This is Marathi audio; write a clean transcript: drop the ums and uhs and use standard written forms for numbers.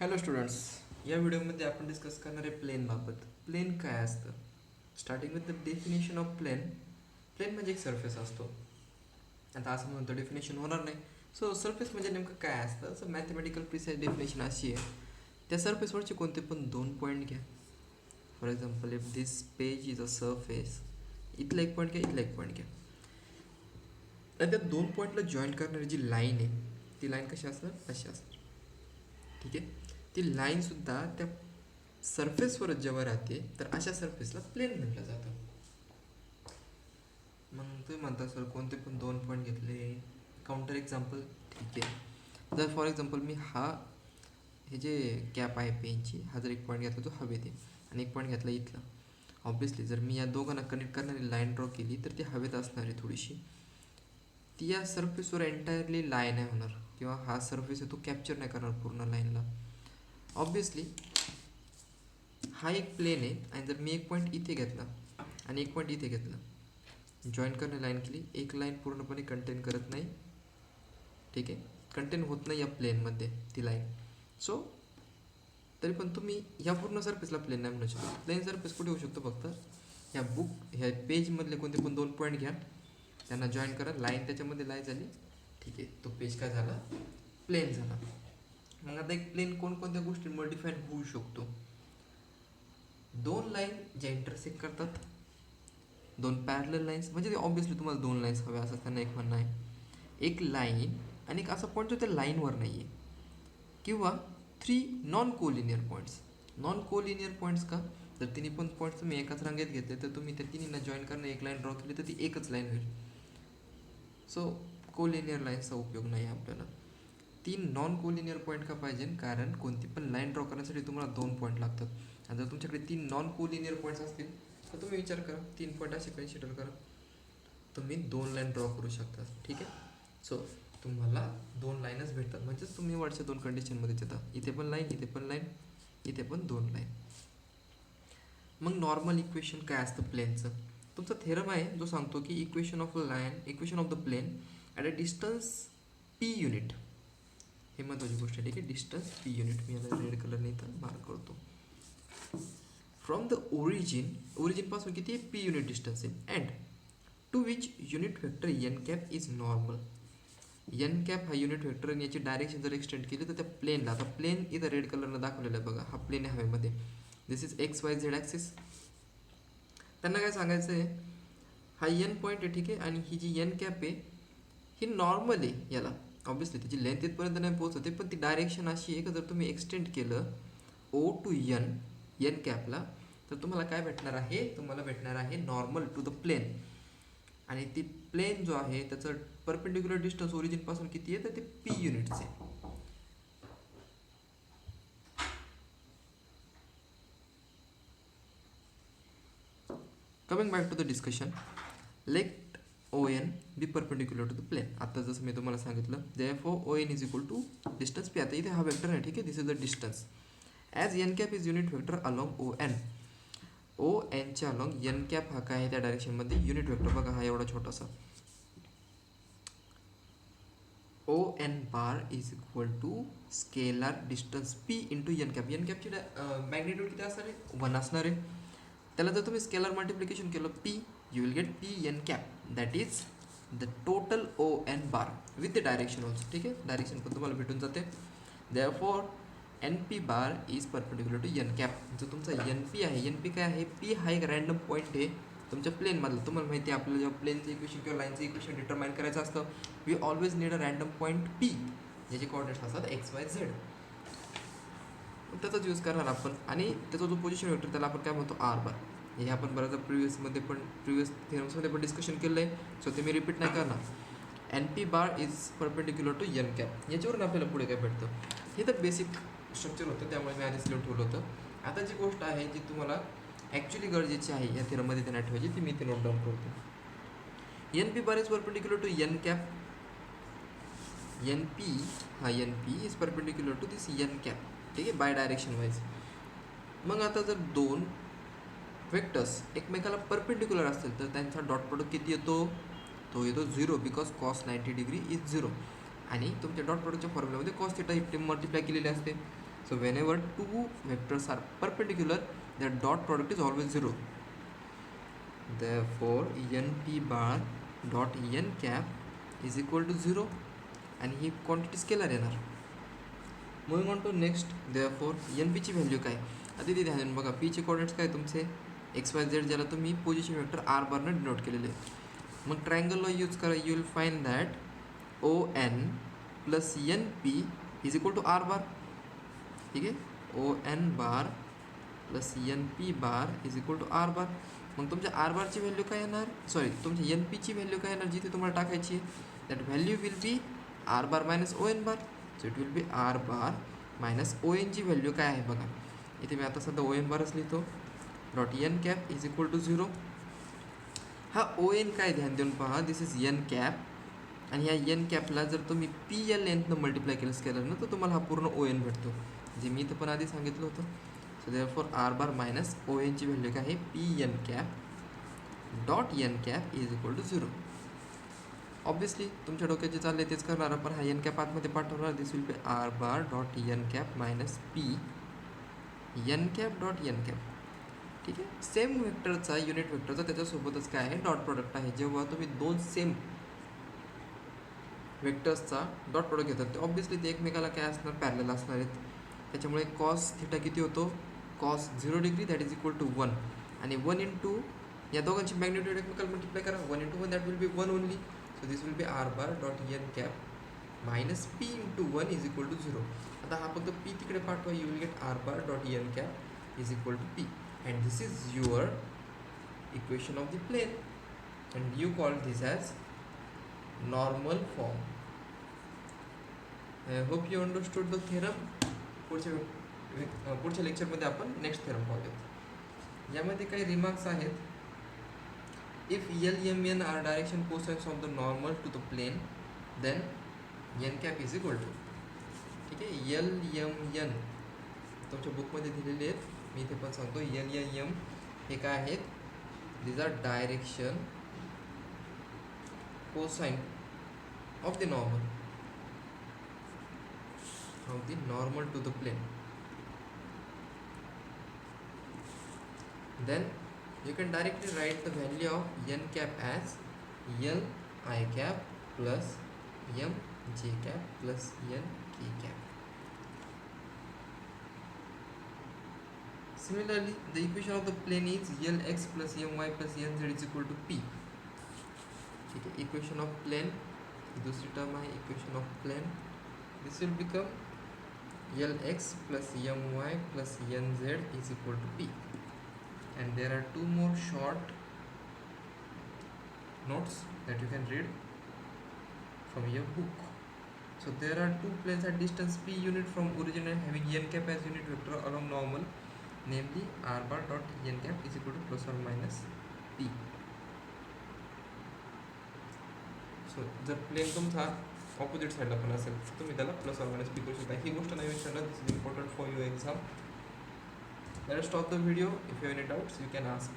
हॅलो स्टुडंट्स, या व्हिडिओमध्ये आपण डिस्कस करणार आहे प्लेनबाबत. प्लेन काय असतं? Starting with the definition of plane. Plane म्हणजे एक सरफेस असतो. आता असं म्हणतो डेफिनेशन होणार नाही. सो सरफेस म्हणजे नेमकं काय असतं? सो मॅथमॅटिकल प्रिसाईज डेफिनेशन अशी आहे, त्या सरफेसवरचे कोणते पण दोन पॉईंट घ्या. For example, if this page is a surface, इथला एक पॉईंट घ्या, इथला एक पॉईंट घ्या, आणि त्या दोन पॉईंटला जॉईन करणारी जी लाईन आहे, ती लाईन कशी असणार? अशी असणार. ठीक आहे. ती लाईनसुद्धा त्या सरफेसवरच जेव्हा राहते तर अशा सरफेसला प्लेन म्हटलं जातं. मग तुम्ही म्हणता सर कोणते पण दोन पॉईंट घेतले, काउंटर एक्झाम्पल. ठीक आहे. जर फॉर एक्झाम्पल मी हे जे कॅप आहे पेनची, हा जर एक पॉईंट घेतला तो हवेत आहे आणि एक पॉईंट घेतला इथला. ऑब्विसली जर मी या दोघांना कनेक्ट करणारी लाईन ड्रॉ केली तर ती हवेत असणार आहे थोडीशी. ती या सरफेसवर एंटायरली लाईन नाही होणार, किंवा हा सरफेस आहे तो कॅप्चर नाही करणार पूर्ण लाईनला. ऑब्वियसली हा एक प्लेन आहे, आणि जर मी एक पॉईंट इथे घेतला आणि एक पॉईंट इथे घेतला, जॉईन करणे लाईन केली, एक लाईन पूर्णपणे कंटेन करत नाही. ठीक आहे, कंटेन होत नाही या प्लेनमध्ये ती लाईन. सो तरी पण तुम्ही ह्या पूर्ण सरफेसला प्लेन नाही म्हणू शकतो. प्लेन सरफेस कुठे होऊ शकतो? फक्त ह्या पेजमधले कोणते पण दोन पॉईंट घ्या, त्यांना जॉईन करा, लाईन त्याच्यामध्ये लाईन झाली. ठीक आहे, तो पेज काय झाला? प्लेन झाला. मग आता एक प्लेन कोणकोणत्या गोष्टींमुळे डिफाईन होऊ शकतो? दोन लाईन ज्या इंटरसेक्ट करतात, दोन पॅरलल लाईन्स, म्हणजे ते ऑब्विसली तुम्हाला दोन लाईन्स हव्या असं त्यांना एक म्हणणं आहे. एक लाईन आणि एक असा पॉईंट जो त्या लाईनवर नाही आहे, किंवा three non collinear points. Non collinear points का? जर तिन्ही पण पॉईंट्स तुम्ही एकाच रांगेत घेतले तर तुम्ही त्या तिन्हींना जॉईन करणं, एक लाईन ड्रॉ केली तर ती एकच लाईन होईल. सो कोलिनियर लाईन्सचा उपयोग नाही आहे आपल्याला. तीन नॉन कोलिनियर पॉईंट का पाहिजे? कारण कोणती पण लाईन ड्रॉ करण्यासाठी तुम्हाला दोन पॉईंट लागतात. आणि जर तुमच्याकडे तीन नॉन कोलिनियर पॉईंट्स असतील तर तुम्ही विचार करा, तीन पॉईंट असे कन्सिडर करा, तुम्ही दोन लाईन ड्रॉ करू शकता. ठीक आहे. सो तुम्हाला दोन लाईनच भेटतात, म्हणजेच तुम्ही वरच्या दोन कंडिशनमध्येच येतात. इथे पण लाईन, इथे पण लाईन, इथे पण दोन लाईन. मग नॉर्मल इक्वेशन काय असतं प्लेनचं? तुमचा थेरम आहे जो सांगतो की equation of the plane at a distance p unit. हे महत्त्वाची गोष्ट आहे. ठीक आहे, डिस्टन्स पी युनिट. मी याला रेड कलरने इथं मार्क करतो. फ्रॉम द ओरिजिनपासून किती आहे? पी युनिट डिस्टन्स आहे. And to which unit vector n cap is normal. N cap हा युनिट व्हेक्टर, आणि याची डायरेक्शन जर एक्सटेंड केली तर त्या प्लेनला, आता प्लेन इथं रेड कलरनं दाखवलेलं आहे बघा, हा प्लेन आहे हवेमध्ये. This is X Y Z axis. त्यांना काय सांगायचं आहे? हा एन पॉईंट आहे, ठीक आहे, आणि ही जी एन कॅप आहे ही नॉर्मल आहे याला. ऑब्विसली त्याची लेंथ इथपर्यंत नाही पोहोचते, पण ती डायरेक्शन अशी आहे की जर तुम्ही एक्सटेंड केलं ओ टू एन कॅपला, तर तुम्हाला काय भेटणार आहे? तुम्हाला भेटणार आहे नॉर्मल टू द प्लेन. आणि ती प्लेन जो आहे त्याचं परपेंडिक्युलर डिस्टन्स ओरिजिनपासून किती आहे? तर ते पी युनिट्स आहे. Coming back to the discussion, let O N B perpendicular to the plane. आता जसं मी तुम्हाला सांगितलं, therefore O N is equal to distance P. आता इथे हा वेक्टर आहे, ठीक आहे, this is the distance. As N cap is unit vector along O N. O एनच्या अलॉंग एन कॅप हा काय आहे त्या डायरेक्शनमध्ये युनिट वेक्टर. बघा हा एवढा छोटासा. O N bar is equal to scalar distance P into N cap. N कॅपची मॅग्निट्यूड किती असणार आहे? 1 असणार आहे. त्याला जर तुम्ही स्केलर मल्टिप्लिकेशन केलं P, you will get P N cap, that is the total O N bar with the direction also. ठीक आहे, डायरेक्शन पण तुम्हाला भेटून जाते. Therefore N P bar is perpendicular to N cap. जो तुमचा एन पी आहे, एन पी काय आहे? पी हा एक रँडम पॉईंट आहे तुमच्या प्लेनमधलं. तुम्हाला माहिती आहे आपल्याला जेव्हा प्लेनचं इक्वेशन किंवा लाईनचं इक्वेशन डिटरमाइन करायचं असतं, we always need a random point p, ज्याचे कोऑर्डिनेट्स असतात एक्स वाय झेड. त्याचाच यूज करणार आपण, आणि त्याचा जो पोझिशन वेक्टर त्याला आपण काय म्हणतो? R bar. हे आपण बऱ्याच प्रिव्हियस थेरम्समध्ये पण डिस्कशन केलं आहे, सो ते मी रिपीट नाही करणार. N P bar is perpendicular to N cap. याच्यावरून आपल्याला पुढे काय भेटतं? हे तर बेसिक स्ट्रक्चर होतं, त्यामुळे मी आधीच लिहून ठेवलं होतं. आता जी गोष्ट आहे जी तुम्हाला ॲक्च्युली गरजेची आहे या थेरममध्ये त्यांना ठेवायची, ती मी इथे नोट डाऊन करतो. N P bar is perpendicular to N cap. N P is perpendicular to this N cap. ठीक आहे, बाय डायरेक्शन वाईज. मग आता जर दोन वेक्टर्स एकमेकाला परपेंडिक्युलर असतील तर त्यांचा डॉट प्रोडक्ट किती येतो? तो येतो 0, बिकॉज कॉस 90 डिग्री इज 0. आणि तुमच्या डॉट प्रोडक्टच्या फॉर्म्युलामध्ये कॉस थिटा ही मल्टिप्लाय केलेली असते. So whenever two vectors are perpendicular, their dot product is always 0. Therefore np bar dot n cap is equal to 0 आणि ही क्वांटिटी स्केलर येणार. Moving on to next. Therefore N पीची व्हॅल्यू काय. आता तिथे ध्यान बघा, पीचे कोऑर्डिनेट्स काय तुमचे XYZ, ज्याला तुम्ही पोझिशन वेक्टर आर बारनं डिनोट केलेले. मग ट्रायंगलला यूज करा. You will find that ON plus NP is equal to R bar. ठीक आहे, ON bar plus NP bar is equal to R bar. मग तुमच्या आर बारची व्हॅल्यू काय येणार, सॉरी तुमच्या NPची व्हॅल्यू काय येणार जिथे तुम्हाला टाकायची आहे. That value will be R bar minus ON bar. So it will be R bar minus ON ची व्हॅल्यू काय आहे बघा. इथे मी आता सध्या ON बारच लिहितो. Dot N cap is equal to 0. हा ON काय ध्यान देऊन पहा, दिस इज एन कॅप. आणि ह्या एन कॅपला जर तुम्ही PL लेंथनं मल्टिप्लाय केलं स्केलरनं तर तुम्हाला हा पूर्ण ON भेटतो, जे मी इथं पण आधी सांगितलं होतं. So therefore R bar minus ON ची व्हॅल्यू काय आहे PN cap dot N cap is equal to 0. Obviously तुमच्या डोक्यात जे चालले तेच करणार, पण हा एन कॅप आतमध्ये पाठवणार. This will be R bar dot N cap minus P N cap dot N cap. ठीक आहे, सेम वेक्टरचा युनिट वेक्टरचा त्याच्यासोबतच काय आहे डॉट प्रॉडक्ट आहे. जेव्हा तुम्ही दोन सेम वेक्टर्सचा डॉट प्रॉडक्ट घेतात ते ऑब्विसली ते एकमेकाला काय असणार, पॅरलल असणार आहेत. त्याच्यामुळे कॉस थिटा किती होतो, cos 0 degree that is equal to 1. आणि 1 इंटू या दोघांची मॅग्निट्यूड एकमेकाला मल्टिप्लाय करा. 1 into 1 that will be 1 only. So this will be R bar dot N cap minus P into 1 is equal to 0. आता हा फक्त पी तिकडे पाठवा. You will get R bar dot N cap is equal to P. And this is your equation of the plane, and you call this as normal form. I hope you understood the theorem. पुढच्या लेक्चरमध्ये आपण नेक्स्ट थेरम पाहूयात. यामध्ये काही रिमार्क्स आहेत. If L, M, N are direction cosines of the normal to the plane, then n cap is equal to. ठीक आहे, L, M, N तुमच्या बुकमध्ये दिलेले आहेत. मी इथे पण सांगतो L या M हे काय आहेत, these are direction cosine of the normal to the plane. Then you can directly write the value of n cap as L I cap plus M J cap plus N K cap. Similarly, the equation of the plane is Lx plus My plus Nz is equal to P. ठीक है, equation of plane दूसरी टर्म है equation of plane. This will become Lx plus My plus Nz is equal to P. And there are two more short notes that you can read from your book. So there are two planes at distance P unit from origin and having n cap as unit vector along normal, namely r bar dot n cap is equal to plus or minus p. So जर प्लेन तुमचा ऑपोजिट साईडला पण असेल तुम्ही त्याला प्लस और मायनस पी करू शकता. ही गोष्ट नाही विचारला. This is important for your exam. Let us stop the video. If you have any doubts you can ask.